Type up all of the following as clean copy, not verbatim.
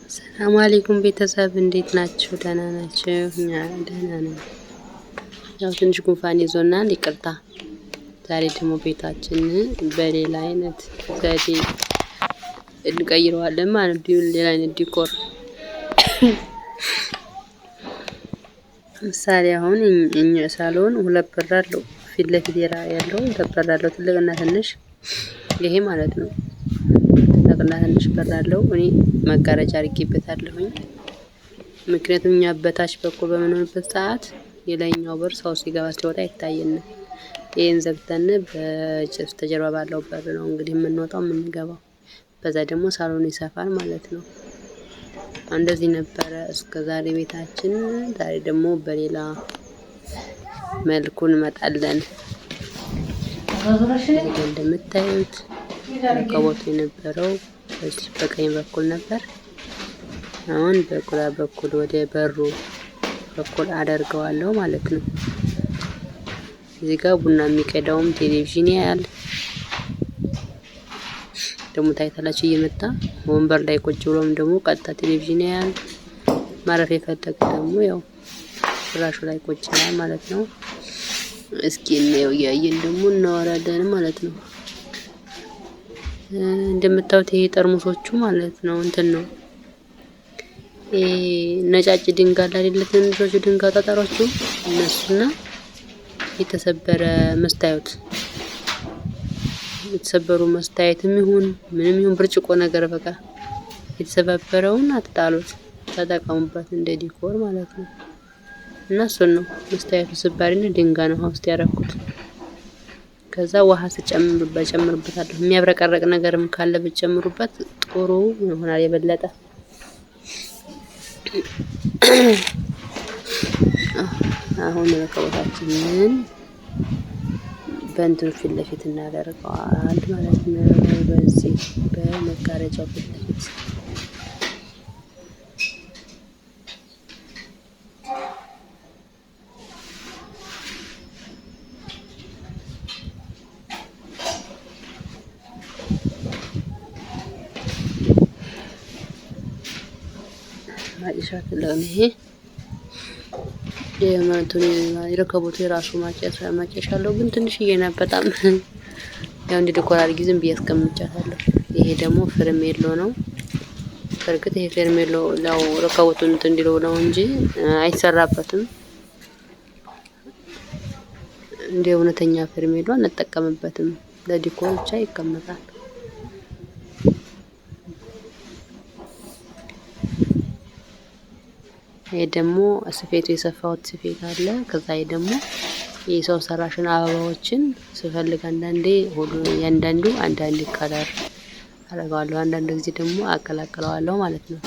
ሰላም አለይኩም ቤተሰብ እንዴት ናችሁ? ደህና ናችሁ? እኛ ደህና ነን። ያው ትንሽ ጉንፋን ይዞናል፣ ይቅርታ። ዛሬ ደግሞ ቤታችን በሌላ አይነት ዘዴ እንቀይረዋለን ማለት ነው። ሌላ አይነት ዲኮር ምሳሌ አሁን እኛ ሳሎን ሁለት በር አለው። ፊት ለፊት ያለው ሁለት በር አለው፣ ትልቅና ትንሽ። ይሄ ማለት ነው ትልቅና ትንሽ በር አለው። እኔ መጋረጃ አድርጌበታለሁኝ። ምክንያቱም እኛ በታች በኩል በምንሆንበት ሰዓት የላይኛው በር ሰው ሲገባ ሲወጣ አይታየንም። ይሄን ዘግተን በስተጀርባ ባለው በር ነው እንግዲህ የምንወጣው የምንገባው። በዛ ደግሞ ሳሎን ይሰፋል ማለት ነው። እንደዚህ ነበረ እስከ ዛሬ ቤታችን። ዛሬ ደግሞ በሌላ መልኩ እንመጣለን። እንደምታዩት ረከቦቱ የነበረው በዚህ በቀኝ በኩል ነበር። አሁን በግራ በኩል ወደ በሩ በኩል አደርገዋለሁ ማለት ነው። እዚህ ጋር ቡና የሚቀዳውም ቴሌቪዥን ያያል። ደግሞ ታይታላችሁ እየመጣ ወንበር ላይ ቁጭ ብሎም ደግሞ ቀጥታ ቴሌቪዥን ያያል። ማረፍ የፈለገ ደግሞ ያው ፍራሹ ላይ ቁጭ ይላል ማለት ነው። እስኪ እንየው እያየን ደግሞ እናወራለን ማለት ነው። እንደምታዩት ይሄ ጠርሙሶቹ ማለት ነው እንትን ነው ነጫጭ ድንጋይ አይደለ? ትንሾቹ ድንጋይ ጠጠሮቹ እነሱና የተሰበረ መስታየት የተሰበሩ መስታየትም ይሁን ምንም ይሁን ብርጭቆ ነገር በቃ የተሰባበረውን አትጣሉት፣ ተጠቀሙበት እንደ ዲኮር ማለት ነው። እና እሱን ነው መስታየቱ ስባሪና ድንጋይ ነው ውስጥ ያደረኩት። ከዛ ውሃ ጨምርበታለሁ። የሚያብረቀረቅ ነገርም ካለ ብትጨምሩበት ጥሩ ይሆናል የበለጠ። አሁን ረከቦታችንን በእንትኑ ፊት ለፊት እናደርገዋል ማለት ነው። በዚህ በመጋረጃው ፊት ለፊት ማጭሻት ለኔ የማንቱን የረከቦቱ የራሱ ማጨሻ አለው፣ ግን ትንሽዬ ናት በጣም። ያው እንደ ዲኮር አድርጌ ዝም ብዬ አስቀምጫታለሁ። ይሄ ደግሞ ፈርሜሎ ነው። በርግጥ ይሄ ፈርሜሎ ያው ረከቦቱን እንትን እንዲለው ነው እንጂ አይሰራበትም። እንደ እውነተኛ ፈርሜሎ አንጠቀምበትም፣ ለዲኮር ብቻ ይቀመጣል። ይሄ ደግሞ ስፌቱ የሰፋሁት ስፌት አለ። ከዛ ይሄ ደግሞ የሰው ሰራሽን አበባዎችን ስፈልግ አንዳንዴ አንዳንድ ከለር አደርገዋለሁ፣ አንዳንድ ጊዜ ደግሞ አቀላቅለዋለሁ ማለት ነው።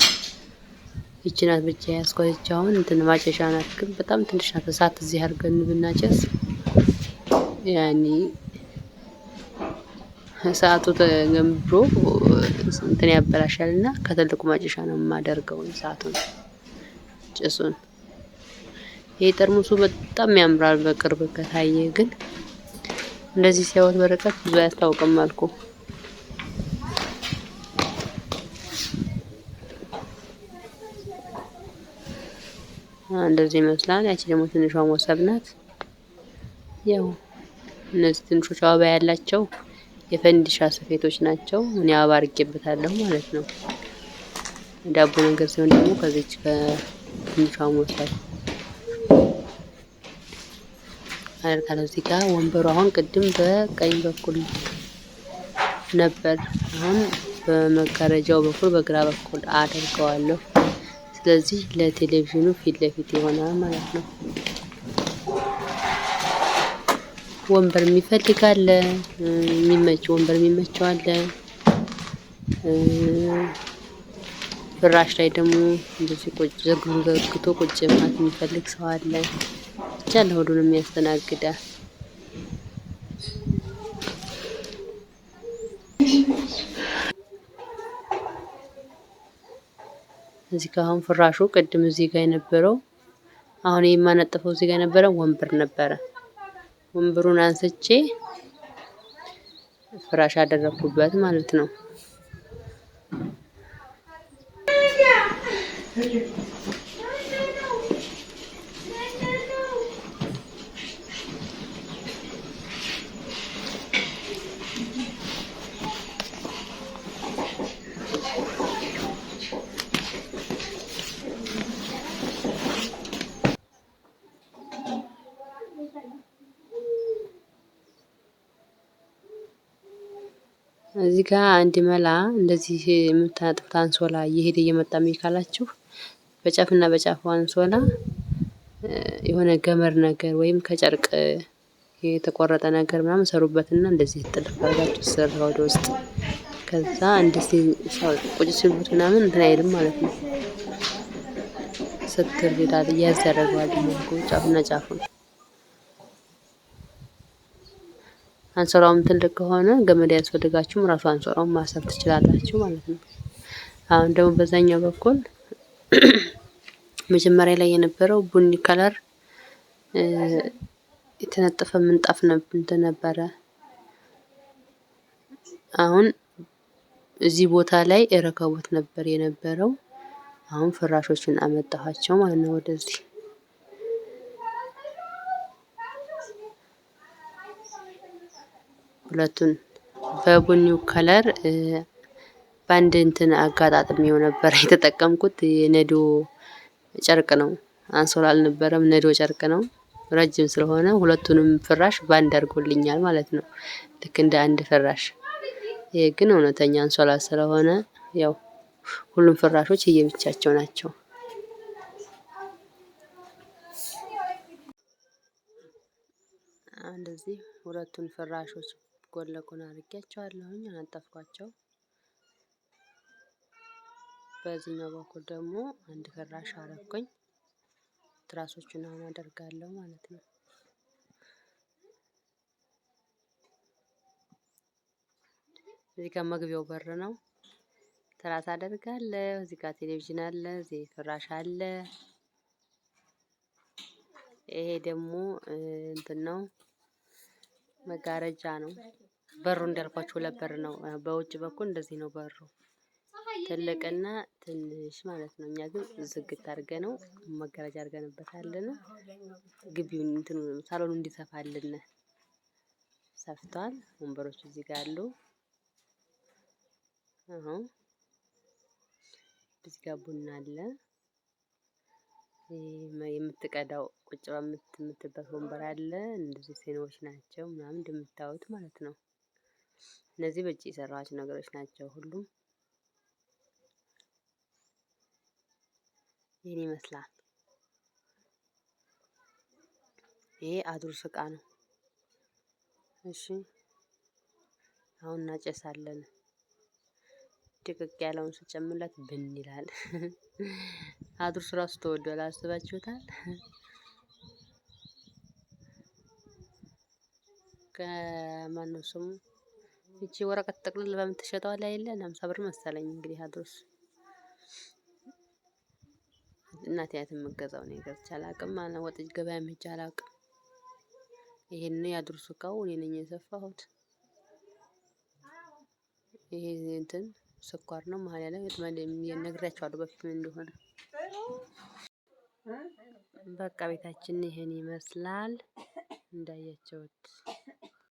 ይቺ ናት ብቻ ያስኳት። አሁን እንትን ማጨሻ ናት፣ ግን በጣም ትንሽ ናት። እሳት እዚህ አድርገን ብናጨስ ያኔ እሳቱ ተገምብሮ እንትን ያበላሻልና ከትልቁ ማጨሻ ነው የማደርገው እሳቱን ጭሱን። ይሄ ጠርሙሱ በጣም ያምራል በቅርብ ከታየ፣ ግን እንደዚህ ሲያወት በርቀት ብዙ አያስታውቅም አልኩ። እንደዚህ ይመስላል። ያቺ ደግሞ ትንሿ ሞሰብ ናት። ያው እነዚህ ትንሾች አበባ ያላቸው የፈንዲሻ ስፌቶች ናቸው። እኔ አበባ አድርጌበታለሁ ማለት ነው። ዳቦ ነገር ሲሆን ደግሞ ከዚች ትንሿ ሞሰብ አደርጋለሁ። እዚህ ጋር ወንበሩ አሁን ቅድም በቀኝ በኩል ነበር፣ አሁን በመጋረጃው በኩል በግራ በኩል አደርገዋለሁ። ስለዚህ ለቴሌቪዥኑ ፊት ለፊት ይሆናል ማለት ነው። ወንበር የሚፈልግ አለ፣ የሚመች ወንበር የሚመቸው አለ። ፍራሽ ላይ ደግሞ እንደዚህ ቁጭ ዘርግቶ ቁጭ ማለት የሚፈልግ ሰው አለ። ብቻ ለሁሉንም ያስተናግዳል። እዚህ ጋር አሁን ፍራሹ ቅድም እዚህ ጋር የነበረው አሁን የማነጥፈው እዚህ ጋር የነበረው ወንበር ነበረ። ወንበሩን አንስቼ ፍራሽ አደረኩበት ማለት ነው። እዚህ ጋር አንድ መላ እንደዚህ የምታጥፉት አንሶላ እየሄደ እየመጣ ካላችሁ በጫፍና በጫፉ አንሶላ የሆነ ገመድ ነገር ወይም ከጨርቅ የተቆረጠ ነገር ምናምን ሰሩበትና እንደዚህ ጥልፍ አድርጋችሁ ሰራ ወደ ውስጥ። ከዛ እንደዚህ ቁጭ ሲሉት ምናምን እንትን አይልም ማለት ነው። ስትር ይላል እያዘረገዋል ጫፍና ጫፉን። አንሶላውም ትልቅ ከሆነ ገመድ ያስፈልጋችሁም ራሱ አንሶላውን ማሰር ትችላላችሁ ማለት ነው። አሁን ደግሞ በዛኛው በኩል መጀመሪያ ላይ የነበረው ቡኒ ከለር የተነጠፈ ምንጣፍ ነበረ። አሁን እዚህ ቦታ ላይ ረከቦት ነበር የነበረው። አሁን ፍራሾችን አመጣኋቸው ማለት ነው ወደዚህ። ሁለቱን በቡኒው ከለር በአንድ እንትን አጋጣጥሚው ነበር የተጠቀምኩት። የነዶ ጨርቅ ነው፣ አንሶላ አልነበረም፣ ነዶ ጨርቅ ነው። ረጅም ስለሆነ ሁለቱንም ፍራሽ ባንድ አድርጎልኛል ማለት ነው፣ ልክ እንደ አንድ ፍራሽ። ይሄ ግን እውነተኛ አንሶላ ስለሆነ ያው ሁሉም ፍራሾች እየብቻቸው ናቸው። እንደዚህ ሁለቱን ፍራሾች ጎን ለጎን አድርጌያቸዋለሁኝ፣ አነጠፍኳቸው። በዚህኛው በኩል ደግሞ አንድ ፍራሽ አረኩኝ። ትራሶቹን አሁን አደርጋለሁ ማለት ነው። እዚህ ጋር መግቢያው በር ነው። ትራስ አደርጋለሁ። እዚህ ጋር ቴሌቪዥን አለ፣ እዚህ ፍራሽ አለ። ይሄ ደግሞ እንትን ነው፣ መጋረጃ ነው። በሩ እንዳልኳችሁ ሁለት በር ነው። በውጭ በኩል እንደዚህ ነው በሩ፣ ትልቅና ትንሽ ማለት ነው። እኛ ግን ዝግት አድርገ ነው መጋረጃ አድርገንበታለን። ግቢውን እንትን ሳሎኑ እንዲሰፋልን ሰፍቷል። ወንበሮች እዚህ ጋር አሉ። አሁን እዚህ ጋር ቡና አለ። የምትቀዳው ቁጭ በምትበት ወንበር አለ። እንደዚህ ሴኖች ናቸው ምናምን እንደምታዩት ማለት ነው። እነዚህ በእጅ የሰራኋቸው ነገሮች ናቸው ሁሉም። ይህን ይመስላል። ይሄ አድሩስ እቃ ነው። እሺ አሁን እናጨሳለን። ድቅቅ ያለውን ስጨምርለት ብን ይላል። አድሩስ ራሱ ተወዷል። አስባችሁታል? ከማነው ስሙ እቺ ወረቀት ጠቅልል በምትሸጠው ላይ የለን 50 ብር መሰለኝ። እንግዲህ አድሩስ እናቴ ያት የምገዛው ነው ገዝቼ አላውቅም። ወጥ ገበያ ሄጄ አላውቅም። ይሄን ያድሩስ እቃው እኔ ነኝ የሰፋሁት። ይሄ እንትን ስኳር ነው መሀል ያለ ነግሬያቸዋለሁ በፊት ምን እንደሆነ። በቃ ቤታችን ይሄን ይመስላል እንዳያችሁት።